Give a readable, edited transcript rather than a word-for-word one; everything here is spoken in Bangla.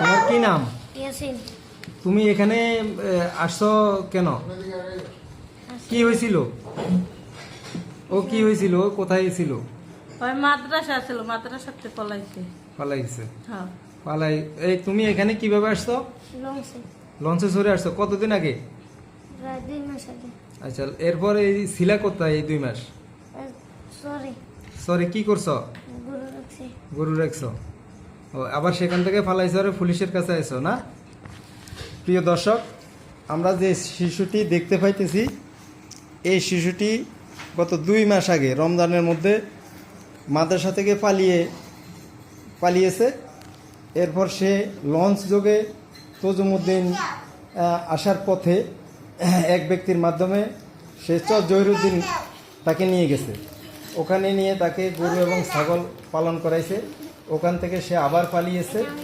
তোমার কি নাম? ইয়াসিন। তুমি এখানে আসছো কেন? কি হয়েছিল? ও কি হয়েছিল? ও কোথায় ছিল? ওই মাদ্রাসা ছিল, মাদ্রাসাতে পলাইছে। পালাইছে? হ্যাঁ। পালাই। এই তুমি এখানে কিভাবে আসছো? লঞ্চে। লঞ্চে চড়ে আসছো কতদিন আগে? প্রায় 2 মাস আগে। আচ্ছা, এরপর এই ছিলা কোথায় এই 2 মাস? সরি। সরি, কি করছো? গরু রাখছি। গরু রাখছো। ও, আবার সেখান থেকে ফালাইছো আর পুলিশের কাছে আইছো না? প্রিয় দর্শক, আমরা যে শিশুটি দেখতে পাইতেছি, এই শিশুটি গত 2 মাস আগে রমজানের মধ্যে মাদ্রাসা থেকে পালিয়েছে। এরপর সে লঞ্চ যোগে তজুমুদ্দিন আসার পথে এক ব্যক্তির মাধ্যমে সে জহিরুদ্দিন তাকে নিয়ে গেছে। ওখানে নিয়ে তাকে গরু এবং ছাগল পালন করাইছে। ওখান থেকে সে আবার পালিয়েছে।